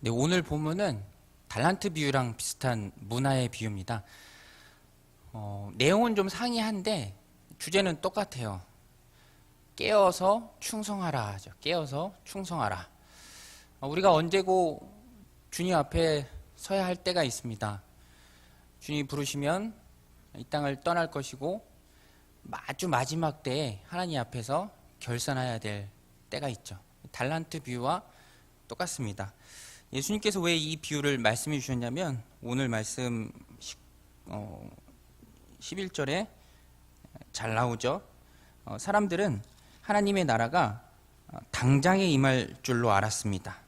네, 오늘 본문은 달란트 비유랑 비슷한 문화의 비유입니다. 내용은 좀 상이한데 주제는 똑같아요. 깨어서 충성하라 하죠. 깨어서 충성하라. 우리가 언제고 주님 앞에 서야 할 때가 있습니다. 주님이 부르시면 이 땅을 떠날 것이고 아주 마지막 때에 하나님 앞에서 결산해야 될 때가 있죠. 달란트 비유와 똑같습니다. 예수님께서 왜 이 비유를 말씀해 주셨냐면 오늘 말씀 11절에 잘 나오죠. 사람들은 하나님의 나라가 당장에 임할 줄로 알았습니다.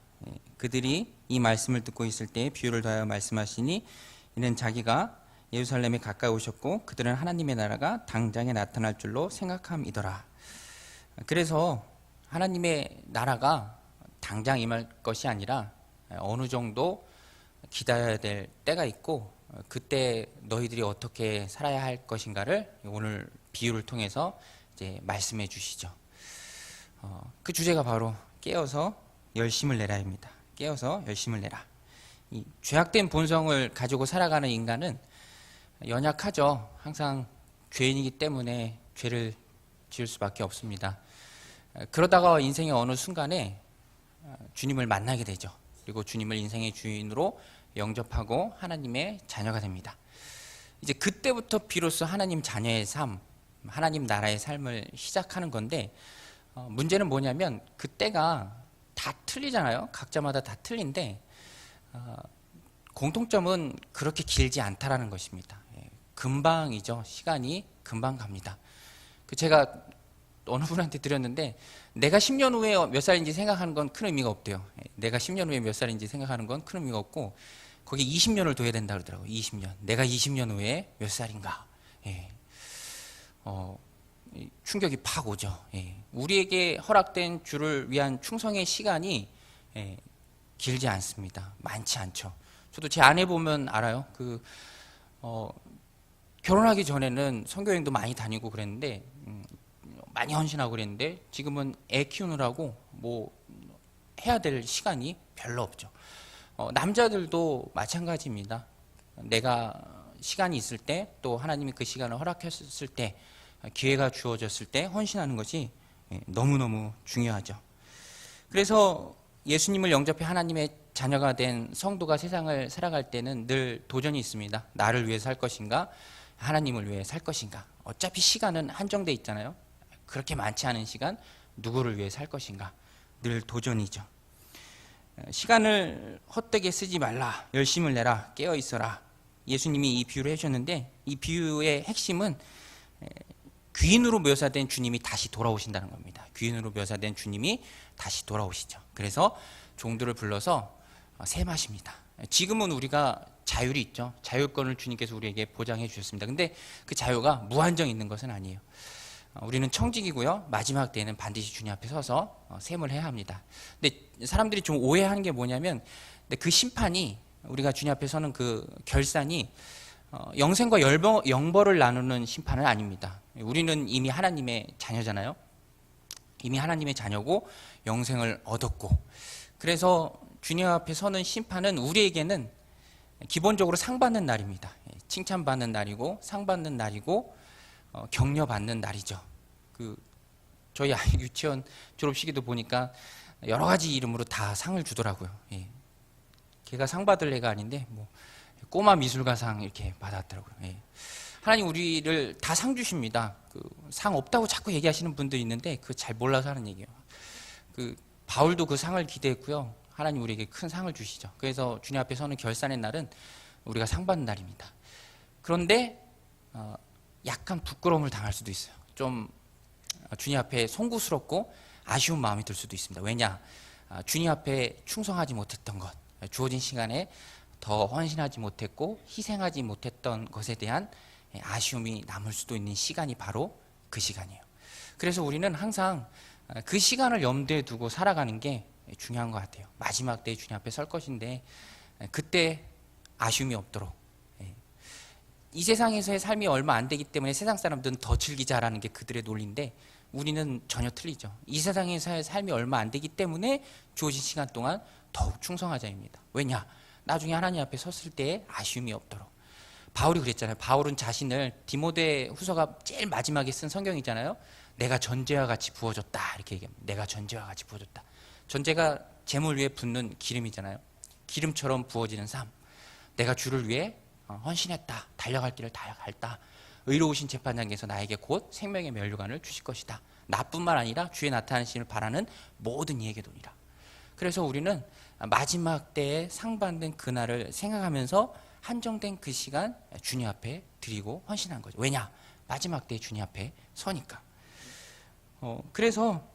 그들이 이 말씀을 듣고 있을 때 비유를 더하여 말씀하시니 이는 자기가 예루살렘에 가까이 오셨고 그들은 하나님의 나라가 당장에 나타날 줄로 생각함이더라. 그래서 하나님의 나라가 당장 임할 것이 아니라 어느 정도 기다려야 될 때가 있고 그때 너희들이 어떻게 살아야 할 것인가를 오늘 비유를 통해서 이제 말씀해 주시죠. 그 주제가 바로 깨어서 열심을 내라입니다. 깨어서 열심을 내라. 이 죄악된 본성을 가지고 살아가는 인간은 연약하죠. 항상 죄인이기 때문에 죄를 지을 수밖에 없습니다. 그러다가 인생의 어느 순간에 주님을 만나게 되죠. 그리고 주님을 인생의 주인으로 영접하고 하나님의 자녀가 됩니다. 이제 그때부터 비로소 하나님 자녀의 삶, 하나님 나라의 삶을 시작하는 건데 문제는 뭐냐면 그때가 다 틀리잖아요. 각자마다 다 틀린데 공통점은 그렇게 길지 않다라는 것입니다. 금방이죠. 시간이 금방 갑니다. 제가 어느 분한테 드렸는데 내가 10년 후에 몇 살인지 생각하는 건 큰 의미가 없대요. 내가 10년 후에 몇 살인지 생각하는 건 큰 의미가 없고 거기에 20년을 둬야 된다 그러더라고요. 20년. 내가 20년 후에 몇 살인가. 충격이 팍 오죠. 우리에게 허락된 주를 위한 충성의 시간이 길지 않습니다. 많지 않죠. 저도 제 아내 보면 알아요. 결혼하기 전에는 선교여행도 많이 다니고 그랬는데 많이 헌신하고 그랬는데 지금은 애 키우느라고 뭐 해야 될 시간이 별로 없죠. 남자들도 마찬가지입니다. 내가 시간이 있을 때 또 하나님이 그 시간을 허락했을 때 기회가 주어졌을 때 헌신하는 것이 너무너무 중요하죠. 그래서 예수님을 영접해 하나님의 자녀가 된 성도가 세상을 살아갈 때는 늘 도전이 있습니다. 나를 위해 살 것인가 하나님을 위해 살 것인가. 어차피 시간은 한정돼 있잖아요. 그렇게 많지 않은 시간 누구를 위해 살 것인가 늘 도전이죠. 시간을 헛되게 쓰지 말라. 열심을 내라. 깨어 있어라. 예수님이 이 비유를 해주셨는데 이 비유의 핵심은 귀인으로 묘사된 주님이 다시 돌아오신다는 겁니다. 귀인으로 묘사된 주님이 다시 돌아오시죠. 그래서 종들을 불러서 세마십니다. 지금은 우리가 자율이 있죠. 자율권을 주님께서 우리에게 보장해 주셨습니다. 근데 그 자유가 무한정 있는 것은 아니에요. 우리는 청직이고요. 마지막 때에는 반드시 주님 앞에 서서 셈을 해야 합니다. 근데 사람들이 좀 오해하는 게 뭐냐면 그 심판이 우리가 주님 앞에 서는 그 결산이 영생과 영벌을 나누는 심판은 아닙니다. 우리는 이미 하나님의 자녀잖아요. 이미 하나님의 자녀고 영생을 얻었고 그래서 주님 앞에 서는 심판은 우리에게는 기본적으로 상 받는 날입니다. 칭찬받는 날이고 상 받는 날이고 격려받는 날이죠. 저희 아이 유치원 졸업식에도 보니까 여러 가지 이름으로 다 상을 주더라고요. 걔가 상 받을 애가 아닌데 뭐 꼬마 미술가상 이렇게 받았더라고요. 하나님 우리를 다 상 주십니다. 상 없다고 자꾸 얘기하시는 분들이 있는데 잘 몰라서 하는 얘기예요. 바울도 그 상을 기대했고요. 하나님 우리에게 큰 상을 주시죠. 그래서 주님 앞에 서는 결산의 날은 우리가 상 받는 날입니다. 그런데 약간 부끄러움을 당할 수도 있어요. 좀 주님 앞에 송구스럽고 아쉬운 마음이 들 수도 있습니다. 왜냐? 주님 앞에 충성하지 못했던 것, 주어진 시간에 더 헌신하지 못했고 희생하지 못했던 것에 대한 아쉬움이 남을 수도 있는 시간이 바로 그 시간이에요. 그래서 우리는 항상 그 시간을 염두에 두고 살아가는 게 중요한 것 같아요. 마지막 때에 주님 앞에 설 것인데 그때 아쉬움이 없도록. 이 세상에서의 삶이 얼마 안 되기 때문에 세상 사람들은 더 즐기자라는 게 그들의 논리인데 우리는 전혀 틀리죠. 이 세상에서의 삶이 얼마 안 되기 때문에 주어진 시간 동안 더욱 충성하자입니다. 왜냐? 나중에 하나님 앞에 섰을 때 아쉬움이 없도록. 바울이 그랬잖아요. 바울은 자신을 디모데 후서가 제일 마지막에 쓴 성경이잖아요. 내가 전제와 같이 부어졌다 이렇게 얘기합니다. 내가 전제와 같이 부어졌다. 전제가 제물 위에 붓는 기름이잖아요. 기름처럼 부어지는 삶. 내가 주를 위해 헌신했다. 달려갈 길을 달려갔다. 의로우신 재판장께서 나에게 곧 생명의 면류관을 주실 것이다. 나뿐만 아니라 주의 나타나심을 바라는 모든 이에게 도니라. 그래서 우리는 마지막 때에 상 받는 그날을 생각하면서 한정된 그 시간 주님 앞에 드리고 헌신한 거죠. 왜냐? 마지막 때에 주님 앞에 서니까. 그래서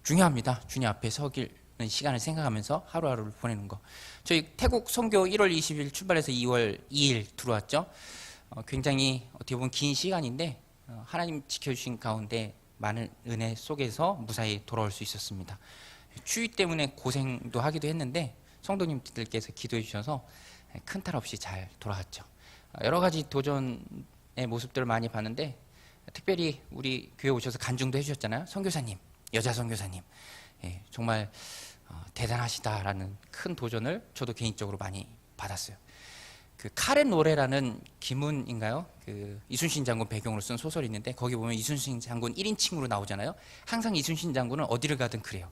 중요합니다. 주님 앞에 서기는 시간을 생각하면서 하루하루를 보내는 거. 저희 태국 선교 1월 20일 출발해서 2월 2일 들어왔죠. 굉장히 어떻게 보면 긴 시간인데 하나님 지켜주신 가운데 많은 은혜 속에서 무사히 돌아올 수 있었습니다. 추위 때문에 고생도 하기도 했는데 성도님들께서 기도해 주셔서 큰 탈 없이 잘 돌아왔죠. 여러 가지 도전의 모습들을 많이 봤는데 특별히 우리 교회 오셔서 간증도 해주셨잖아요. 선교사님, 여자 선교사님, 정말 대단하시다라는 큰 도전을 저도 개인적으로 많이 받았어요. 그 카렌 노래라는 기문인가요? 그 이순신 장군 배경으로 쓴 소설이 있는데 거기 보면 이순신 장군 1인칭으로 나오잖아요. 항상 이순신 장군은 어디를 가든 그래요.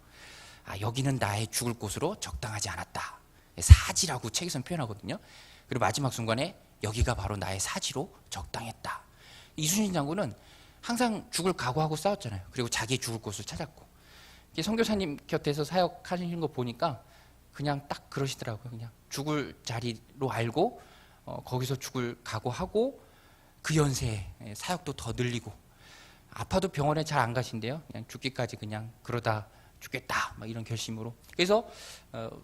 여기는 나의 죽을 곳으로 적당하지 않았다. 사지라고 책에서는 표현하거든요. 그리고 마지막 순간에 여기가 바로 나의 사지로 적당했다. 이순신 장군은 항상 죽을 각오하고 싸웠잖아요. 그리고 자기의 죽을 곳을 찾았고. 선교사님 곁에서 사역하시는 거 보니까 그냥 딱 그러시더라고요. 그냥 죽을 자리로 알고 거기서 죽을 각오하고 그 연세에 사역도 더 늘리고 아파도 병원에 잘 안 가신대요. 그냥 죽기까지 그냥 그러다 죽겠다 막 이런 결심으로. 그래서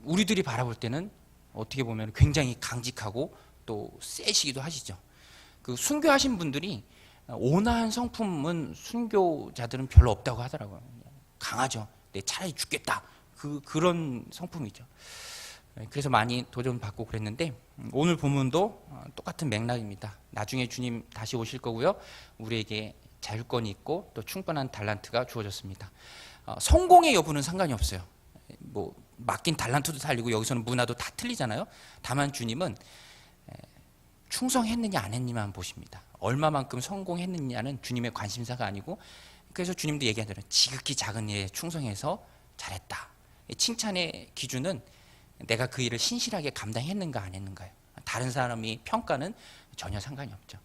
우리들이 바라볼 때는 어떻게 보면 굉장히 강직하고 또 세시기도 하시죠. 그 순교하신 분들이 온화한 성품은 순교자들은 별로 없다고 하더라고요. 강하죠. 내 차라리 죽겠다. 그런 성품이죠. 그래서 많이 도전받고 그랬는데 오늘 본문도 똑같은 맥락입니다. 나중에 주님 다시 오실 거고요. 우리에게 자율권이 있고 또 충분한 달란트가 주어졌습니다. 성공의 여부는 상관이 없어요. 뭐 맡긴 달란트도 달리고 여기서는 문화도 다 틀리잖아요. 다만 주님은 충성했느냐 안 했느냐만 보십니다. 얼마만큼 성공했느냐는 주님의 관심사가 아니고 그래서 주님도 얘기하는 대로 지극히 작은 일에 충성해서 잘했다. 칭찬의 기준은 내가 그 일을 신실하게 감당했는가 안 했는가요. 다른 사람이 평가는 전혀 상관이 없죠.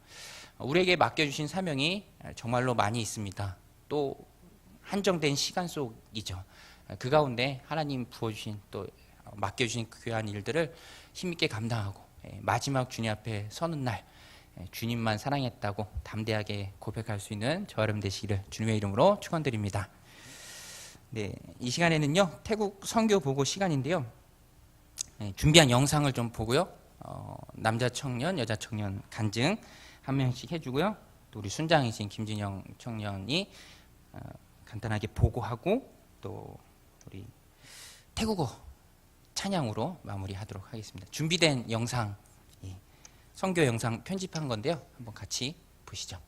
우리에게 맡겨주신 사명이 정말로 많이 있습니다. 또 한정된 시간 속이죠. 그 가운데 하나님 부어주신 또 맡겨주신 귀한 일들을 힘있게 감당하고 마지막 주님 앞에 서는 날 주님만 사랑했다고 담대하게 고백할 수 있는 저 여러분 되시기를 주님의 이름으로 축원드립니다. 네, 이 시간에는요 태국 선교 보고 시간인데요. 준비한 영상을 좀 보고요. 남자 청년, 여자 청년 간증 한 명씩 해주고요. 또 우리 순장이신 김진영 청년이 간단하게 보고하고 또 우리 태국어 찬양으로 마무리하도록 하겠습니다. 준비된 영상, 선교 영상 편집한 건데요. 한번 같이 보시죠.